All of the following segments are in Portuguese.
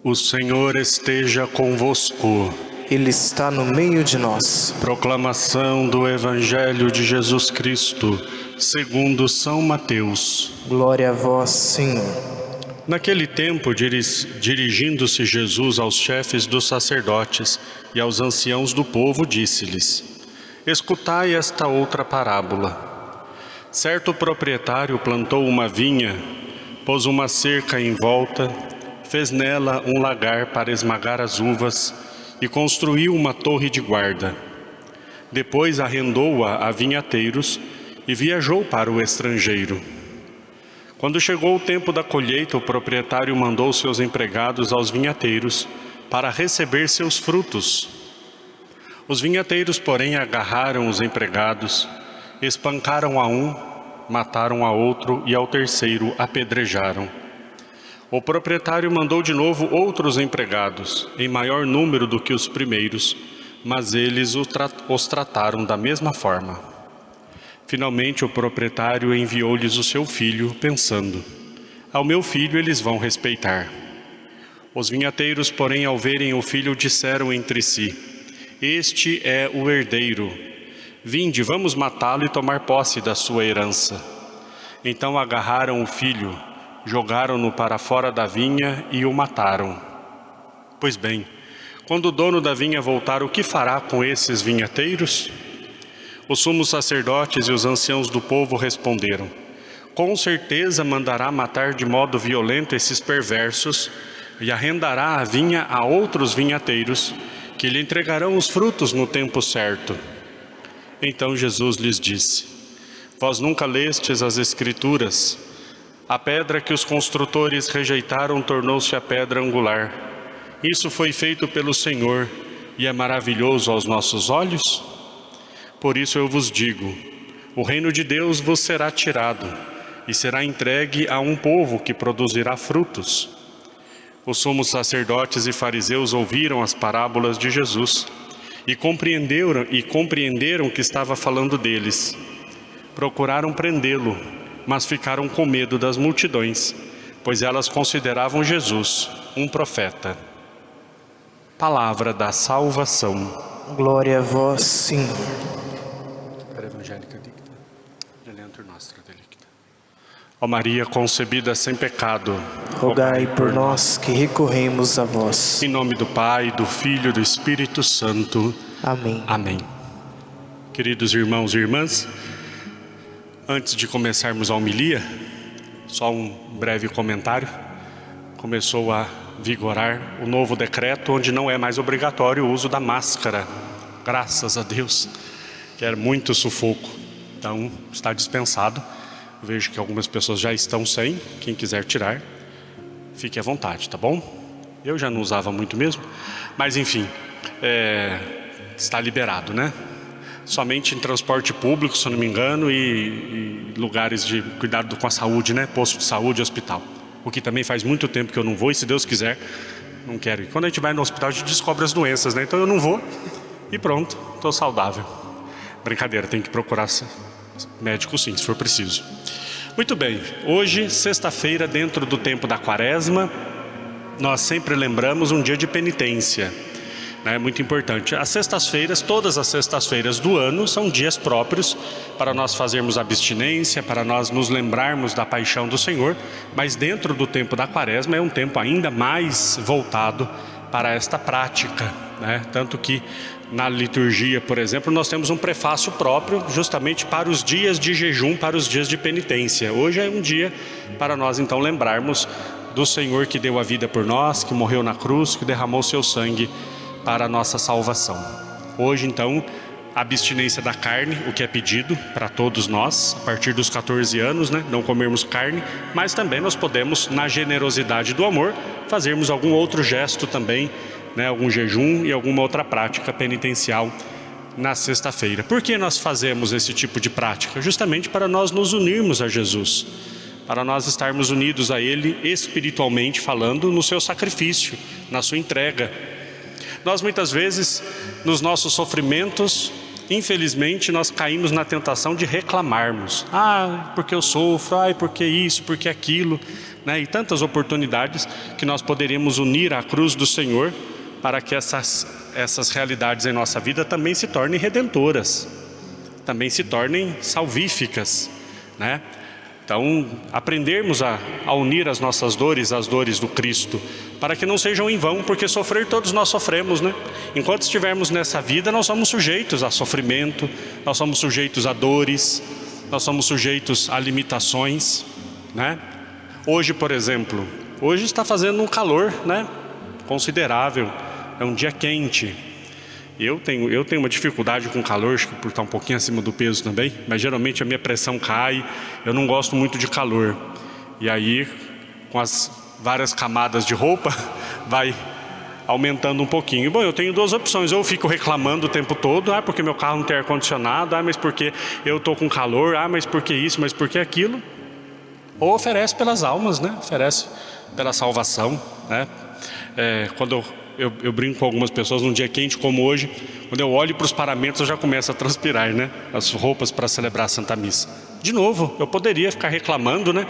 O Senhor esteja convosco. Ele está no meio de nós. Proclamação do Evangelho de Jesus Cristo, segundo São Mateus. Glória a vós, Senhor. Naquele tempo, dirigindo-se Jesus aos chefes dos sacerdotes e aos anciãos do povo, disse-lhes: Escutai esta outra parábola. Certo proprietário plantou uma vinha, pôs uma cerca em volta, fez nela um lagar para esmagar as uvas e construiu uma torre de guarda. Depois arrendou-a a vinhateiros e viajou para o estrangeiro. Quando chegou o tempo da colheita, o proprietário mandou seus empregados aos vinhateiros para receber seus frutos. Os vinhateiros, porém, agarraram os empregados, espancaram a um, mataram a outro e ao terceiro apedrejaram. O proprietário mandou de novo outros empregados, em maior número do que os primeiros, mas eles os trataram da mesma forma. Finalmente o proprietário enviou-lhes o seu filho, pensando: ao meu filho eles vão respeitar. Os vinhateiros, porém, ao verem o filho, disseram entre si: este é o herdeiro. Vinde, vamos matá-lo e tomar posse da sua herança. Então agarraram o filho, jogaram-no para fora da vinha e o mataram. Pois bem, quando o dono da vinha voltar, o que fará com esses vinhateiros? Os sumos sacerdotes e os anciãos do povo responderam: com certeza mandará matar de modo violento esses perversos e arrendará a vinha a outros vinhateiros, que lhe entregarão os frutos no tempo certo. Então Jesus lhes disse: vós nunca lestes as Escrituras? A pedra que os construtores rejeitaram tornou-se a pedra angular. Isso foi feito pelo Senhor e é maravilhoso aos nossos olhos? Por isso eu vos digo: o reino de Deus vos será tirado e será entregue a um povo que produzirá frutos. Os sumos sacerdotes e fariseus ouviram as parábolas de Jesus e compreenderam que estava falando deles. Procuraram prendê-lo, mas ficaram com medo das multidões, pois elas consideravam Jesus um profeta. Palavra da salvação. Glória a vós, Senhor. Ó Maria concebida sem pecado, Rogai por nós que recorremos a vós. Em nome do Pai, do Filho e do Espírito Santo. Amém. Amém. Queridos irmãos e irmãs, antes de começarmos a homilia, só um breve comentário. Começou a vigorar o novo decreto, onde não é mais obrigatório o uso da máscara. Graças a Deus, que era muito sufoco. Então, está dispensado. Vejo que algumas pessoas já estão sem. Quem quiser tirar, fique à vontade, tá bom? Eu já não usava muito mesmo, mas enfim, está liberado, né? Somente em transporte público, se eu não me engano, e lugares de cuidado com a saúde, né? Posto de saúde e hospital. O que também faz muito tempo que eu não vou, e se Deus quiser, não quero ir. Quando a gente vai no hospital, a gente descobre as doenças, né? Então eu não vou e pronto, estou saudável. Brincadeira, tem que procurar médico sim, se for preciso. Muito bem, hoje, sexta-feira, dentro do tempo da quaresma, nós sempre lembramos um dia de penitência. É muito importante. As sextas-feiras, todas as sextas-feiras do ano, são dias próprios para nós fazermos abstinência, para nós nos lembrarmos da paixão do Senhor, mas dentro do tempo da quaresma é um tempo ainda mais voltado para esta prática, né? Tanto que na liturgia, por exemplo, nós temos um prefácio próprio justamente para os dias de jejum, para os dias de penitência. Hoje é um dia para nós então lembrarmos do Senhor que deu a vida por nós, que morreu na cruz, que derramou seu sangue para a nossa salvação. Hoje então, a abstinência da carne, o que é pedido para todos nós, a partir dos 14 anos, né? Não comermos carne, mas também nós podemos, na generosidade do amor, fazermos algum outro gesto também, né? Algum jejum e alguma outra prática penitencial na sexta-feira. Por que nós fazemos esse tipo de prática? Justamente para nós nos unirmos a Jesus, para nós estarmos unidos a Ele espiritualmente falando, no seu sacrifício, na sua entrega. Nós muitas vezes, nos nossos sofrimentos, infelizmente, nós caímos na tentação de reclamarmos. Porque eu sofro, porque isso, porque aquilo, né? E tantas oportunidades que nós poderíamos unir à cruz do Senhor para que essas realidades em nossa vida também se tornem redentoras, também se tornem salvíficas, né? Então, aprendermos a unir as nossas dores às dores do Cristo, para que não sejam em vão, porque sofrer todos nós sofremos, né? Enquanto estivermos nessa vida, nós somos sujeitos a sofrimento, nós somos sujeitos a dores, nós somos sujeitos a limitações, né? Hoje, por exemplo, hoje está fazendo um calor, né? Considerável, é um dia quente. Eu tenho uma dificuldade com calor, acho que por estar um pouquinho acima do peso também, mas geralmente a minha pressão cai, eu não gosto muito de calor. E aí, com as várias camadas de roupa, vai aumentando um pouquinho. Bom, eu tenho duas opções: ou eu fico reclamando o tempo todo, porque meu carro não tem ar-condicionado, mas porque eu estou com calor, mas porque isso, mas porque aquilo. Ou oferece pelas almas, né? Oferece pela salvação, né? Quando eu brinco com algumas pessoas num dia quente como hoje, quando eu olho para os paramentos eu já começo a transpirar, né? As roupas para celebrar a Santa Missa. De novo, eu poderia ficar reclamando, né?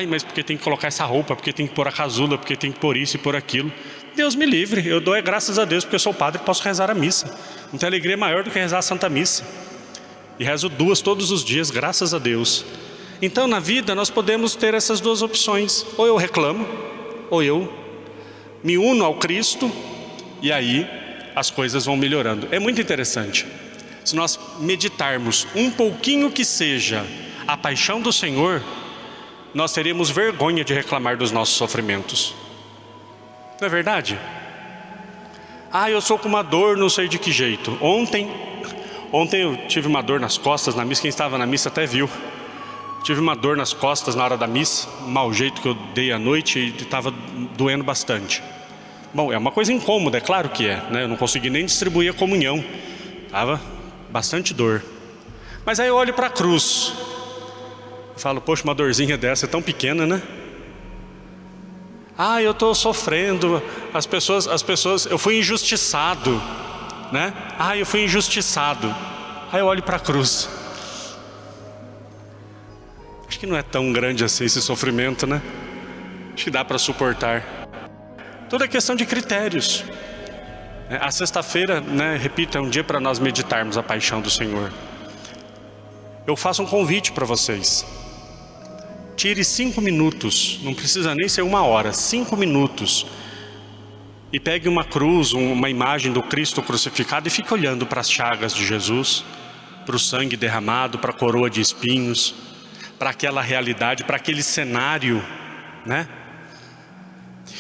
Mas porque tem que colocar essa roupa, porque tem que pôr a casula, porque tem que pôr isso e pôr aquilo. Deus me livre, eu dou graças a Deus porque eu sou padre e posso rezar a missa. Não tem alegria maior do que rezar a Santa Missa. E rezo 2 todos os dias, graças a Deus. Então, na vida nós podemos ter essas duas opções: ou eu reclamo, ou eu me uno ao Cristo, e aí as coisas vão melhorando. É muito interessante. Se nós meditarmos um pouquinho que seja a paixão do Senhor, nós teríamos vergonha de reclamar dos nossos sofrimentos. Não é verdade? Eu sou com uma dor, não sei de que jeito. Ontem eu tive uma dor nas costas na missa, quem estava na missa até viu. Tive uma dor nas costas na hora da missa, um mau jeito que eu dei à noite e estava doendo bastante. Bom, é uma coisa incômoda, é claro que é, né? Eu não consegui nem distribuir a comunhão, estava bastante dor. Mas aí eu olho para a cruz, falo, poxa, uma dorzinha dessa é tão pequena, né? Eu estou sofrendo, as pessoas, eu fui injustiçado, né? Eu fui injustiçado. Aí eu olho para a cruz. Acho que não é tão grande assim esse sofrimento, né? Acho que dá para suportar. Tudo é questão de critérios. A sexta-feira, né, repito, é um dia para nós meditarmos a paixão do Senhor. Eu faço um convite para vocês. Tire 5 minutos, não precisa nem ser 1 hora, 5 minutos. E pegue uma cruz, uma imagem do Cristo crucificado e fique olhando para as chagas de Jesus, para o sangue derramado, para a coroa de espinhos, para aquela realidade, para aquele cenário, né?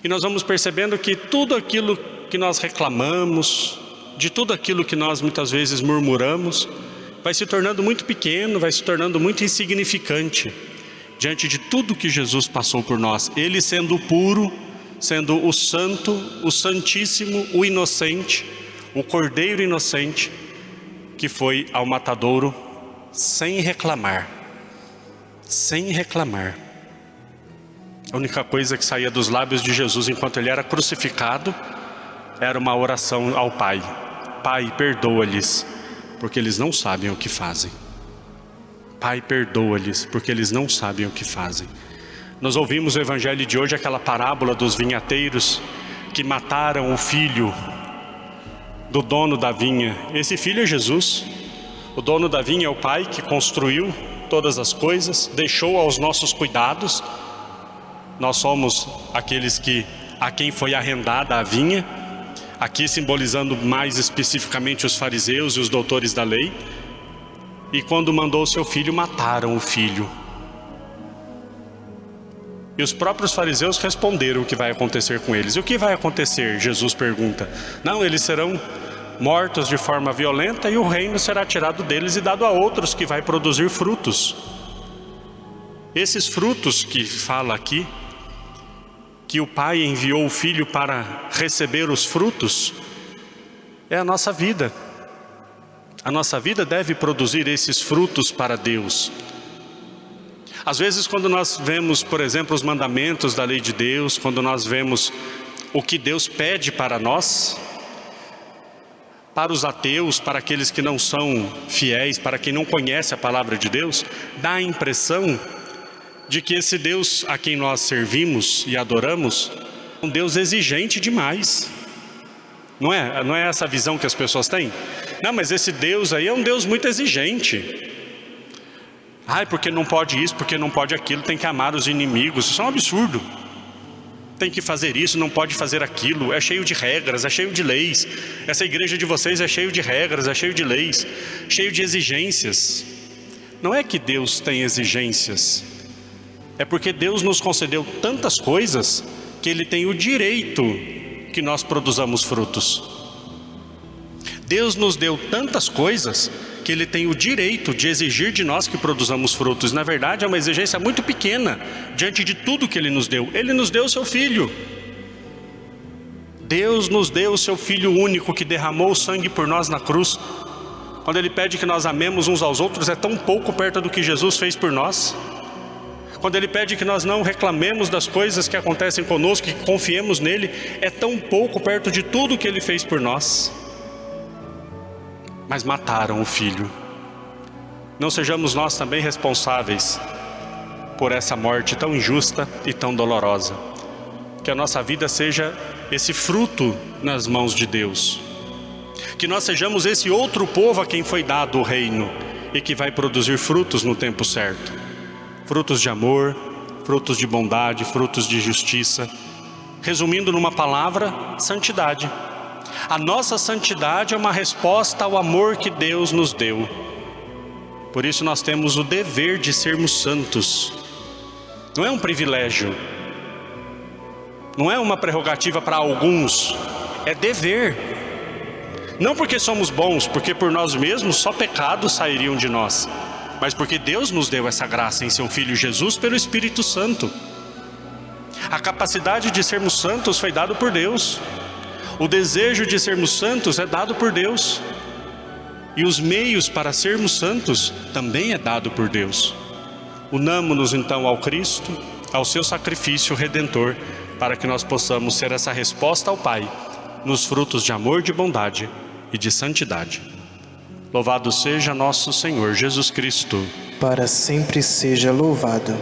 E nós vamos percebendo que tudo aquilo que nós reclamamos, de tudo aquilo que nós muitas vezes murmuramos, vai se tornando muito pequeno, vai se tornando muito insignificante, diante de tudo que Jesus passou por nós. Ele sendo o puro, sendo o santo, o santíssimo, o inocente, o cordeiro inocente, que foi ao matadouro sem reclamar. Sem reclamar. A única coisa que saía dos lábios de Jesus enquanto ele era crucificado era uma oração ao Pai: Pai, perdoa-lhes, porque eles não sabem o que fazem. Pai, perdoa-lhes, porque eles não sabem o que fazem. Nós ouvimos o evangelho de hoje, aquela parábola dos vinhateiros que mataram o filho do dono da vinha. Esse filho é Jesus. O dono da vinha é o Pai que construiu todas as coisas, deixou aos nossos cuidados. Nós somos aqueles a quem foi arrendada a vinha, aqui simbolizando mais especificamente os fariseus e os doutores da lei. E quando mandou o seu filho, mataram o filho. E os próprios fariseus responderam o que vai acontecer com eles. E o que vai acontecer? Jesus pergunta. Não, eles serão mortos de forma violenta e o reino será tirado deles e dado a outros, que vai produzir frutos. Esses frutos que fala aqui, que o Pai enviou o Filho para receber os frutos, é a nossa vida. A nossa vida deve produzir esses frutos para Deus. Às vezes, quando nós vemos, por exemplo, os mandamentos da lei de Deus, quando nós vemos o que Deus pede para nós, para os ateus, para aqueles que não são fiéis, para quem não conhece a palavra de Deus, dá a impressão de que esse Deus a quem nós servimos e adoramos é um Deus exigente demais. Não é essa a visão que as pessoas têm? Não, mas esse Deus aí é um Deus muito exigente. Ai, porque não pode isso, porque não pode aquilo, tem que amar os inimigos. Isso é um absurdo. Tem que fazer isso, não pode fazer aquilo. É cheio de regras, é cheio de leis. Essa igreja de vocês é cheio de regras, é cheio de leis, cheio de exigências. Não é que Deus tem exigências. É porque Deus nos concedeu tantas coisas que Ele tem o direito que nós produzamos frutos. Deus nos deu tantas coisas que Ele tem o direito de exigir de nós que produzamos frutos. Na verdade, é uma exigência muito pequena diante de tudo que Ele nos deu. Ele nos deu o seu Filho. Deus nos deu o seu Filho único que derramou o sangue por nós na cruz. Quando Ele pede que nós amemos uns aos outros, é tão pouco perto do que Jesus fez por nós. Quando Ele pede que nós não reclamemos das coisas que acontecem conosco, que confiemos nele, é tão pouco perto de tudo que Ele fez por nós. Mas mataram o Filho. Não sejamos nós também responsáveis por essa morte tão injusta e tão dolorosa. Que a nossa vida seja esse fruto nas mãos de Deus. Que nós sejamos esse outro povo a quem foi dado o reino e que vai produzir frutos no tempo certo. Frutos de amor, frutos de bondade, frutos de justiça. Resumindo numa palavra, santidade. A nossa santidade é uma resposta ao amor que Deus nos deu. Por isso nós temos o dever de sermos santos. Não é um privilégio. Não é uma prerrogativa para alguns. É dever. Não porque somos bons, porque por nós mesmos só pecados sairiam de nós. Mas porque Deus nos deu essa graça em seu Filho Jesus pelo Espírito Santo. A capacidade de sermos santos foi dado por Deus. O desejo de sermos santos é dado por Deus. E os meios para sermos santos também é dado por Deus. Unamo-nos então ao Cristo, ao seu sacrifício redentor, para que nós possamos ser essa resposta ao Pai, nos frutos de amor, de bondade e de santidade. Louvado seja nosso Senhor Jesus Cristo. Para sempre seja louvado.